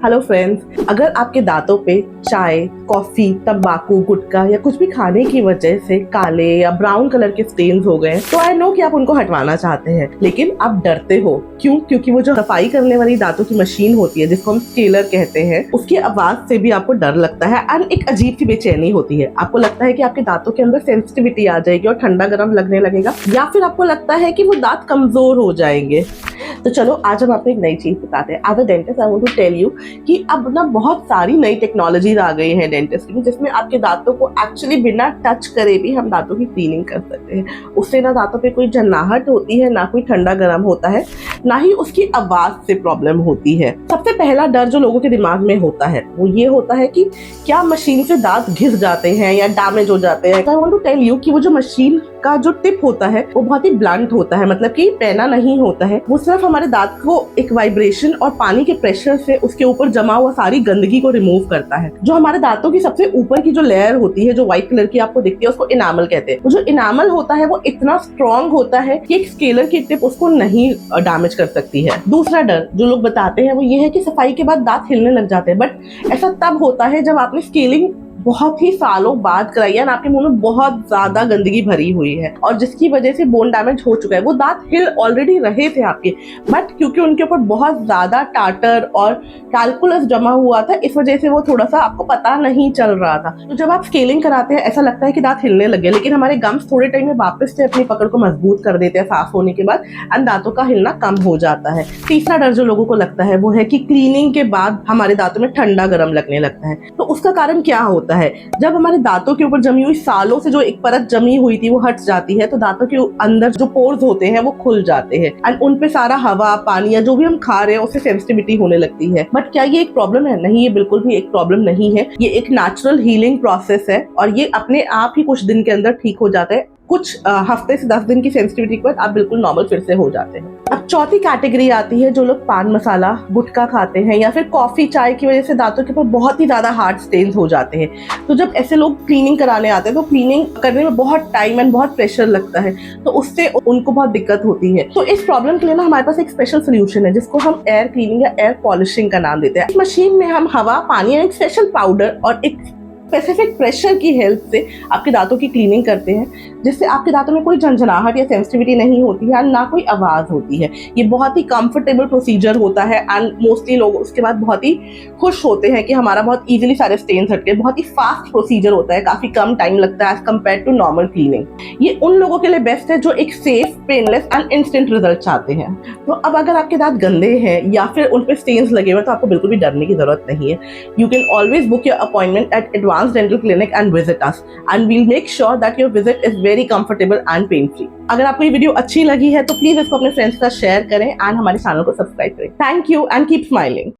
Hello friends, अगर आपके दांतों पे चाय, कॉफी, तंबाकू, गुटखा या कुछ भी खाने की वजह से काले या ब्राउन कलर के स्टेन्स हो गए तो आई नो कि आप उनको हटवाना चाहते हैं, लेकिन आप डरते हो। क्यों? क्योंकि वो जो सफाई करने वाली दांतों की मशीन होती है जिसको हम स्केलर कहते हैं, उसकी आवाज से भी आपको डर लगता है एंड एक अजीब सी बेचैनी होती है। आपको लगता है कि आपके दांतों के अंदर सेंसिटिविटी आ जाएगी और ठंडा गर्म लगने लगेगा, या फिर आपको लगता है कि वो दांत कमजोर हो जाएंगे। तो चलो आज हम आपको एक नई चीज बताते हैं। As a dentist I want to tell you कि अब ना बहुत सारी नई टेक्नोलॉजीज आ गई हैं डेंटिस्ट में, जिसमें आपके दांतों को एक्चुअली बिना टच करे भी हम दांतों की क्लीनिंग कर सकते हैं। उससे ना दांतों पे कोई झन्नाहट होती है, ना कोई ठंडा गर्म होता है, ना ही उसकी आवाज से प्रॉब्लम होती है। सबसे पहला डर जो लोगों के दिमाग में होता है वो ये होता है कि क्या मशीन से दांत घिस जाते हैं या डैमेज हो जाते हैं। I want to tell you कि वो जो मशीन का जो टिप होता है वो बहुत ही ब्लंट होता है, मतलब कि पैना नहीं होता है। वो सिर्फ हमारे दांत को एक वाइब्रेशन और पानी के प्रेशर से उसके ऊपर जमा हुआ सारी गंदगी को रिमूव करता है। जो हमारे दांतों की सबसे ऊपर की जो लेयर होती है, जो व्हाइट कलर की आपको दिखती है, उसको इनामल कहते हैं। वो जो इनामल होता है वो इतना स्ट्रॉन्ग होता है कि एक स्केलर की टिप उसको नहीं डैमेज कर सकती है। दूसरा डर जो लोग बताते हैं वो ये है कि सफाई के बाद दांत हिलने लग जाते हैं, बट ऐसा तब होता है जब आपने स्केलिंग बहुत ही सालों बाद कराई है, आपके मुंह में बहुत ज्यादा गंदगी भरी हुई है और जिसकी वजह से बोन डैमेज हो चुका है। वो दांत हिल ऑलरेडी रहे थे आपके, बट क्योंकि उनके ऊपर बहुत ज्यादा टाटर और कैलकुलस जमा हुआ था, इस वजह से वो थोड़ा सा आपको पता नहीं चल रहा था। तो जब आप स्केलिंग कराते हैं ऐसा लगता है कि दांत हिलने लगे, लेकिन हमारे गम्स थोड़े टाइम में वापस से अपनी पकड़ को मजबूत कर देते हैं साफ होने के बाद, एंड दांतों का हिलना कम हो जाता है। तीसरा डर जो लोगों को लगता है वो है कि क्लीनिंग के बाद हमारे दांतों में ठंडा गर्म लगने लगता है। तो उसका कारण क्या होता है? जब हमारे दांतों के ऊपर जमी हुई सालों से जो एक परत जमी हुई थी वो हट जाती है, तो दांतों के अंदर जो पोर्स होते हैं वो खुल जाते हैं एंड उन पे सारा हवा, पानी या जो भी हम खा रहे हैं उससे सेंसिटिविटी होने लगती है। बट क्या ये एक प्रॉब्लम है? नहीं, ये बिल्कुल भी एक प्रॉब्लम नहीं है। ये एक नेचुरल हीलिंग प्रोसेस है और ये अपने आप ही कुछ दिन के अंदर ठीक हो जाता है। कुछ हफ्ते से 10 दिन की सेंसिटिविटी के बाद आप बिल्कुल नॉर्मल फिर से हो जाते हैं। अब चौथी कैटेगरी आती है जो लोग पान मसाला, गुटखा खाते हैं या फिर कॉफी, चाय की वजह से दांतों के ऊपर बहुत ही ज्यादा हार्ड स्टेन्स हो जाते हैं। तो जब ऐसे लोग क्लीनिंग कराने आते हैं तो क्लीनिंग करने में बहुत टाइम एंड बहुत प्रेशर लगता है, तो उससे उनको बहुत दिक्कत होती है। तो इस प्रॉब्लम के लिए ना हमारे पास एक स्पेशल सोल्यूशन है जिसको हम एयर क्लीनिंग या एयर पॉलिशिंग का नाम देते हैं। इस मशीन में हम हवा, पानी, एक स्पेशल पाउडर और एक स्पेसिफिक प्रेशर की हेल्प से आपके दांतों की क्लीनिंग करते हैं, जिससे आपके दांतों में कोई झंझनाहट या सेंसिटिविटी नहीं होती है, ना कोई आवाज होती है। ये बहुत ही कंफर्टेबल प्रोसीजर होता है एंड मोस्टली लोग उसके बाद बहुत ही खुश होते हैं कि हमारा बहुत इजीली सारे स्टेन्स हटके। बहुत ही फास्ट प्रोसीजर होता है, काफी कम टाइम लगता है as compare to normal cleaning. ये उन लोगों के लिए बेस्ट है जो एक safe, painless and instant result चाहते हैं। तो अब अगर आपके दांत गंदे हैं या फिर उन पे स्टेन्स लगे हुए तो आपको बिल्कुल भी डरने की जरूरत नहीं है। You can always book your appointment at advance dental clinic and visit us, and we'll make sure that your visit is very comfortable and pain free. अगर आपको ये वीडियो अच्छी लगी है तो प्लीज इसको अपने फ्रेंड्स के साथ शेयर करें एंड हमारे चैनल को सब्सक्राइब करें। Thank you and keep smiling.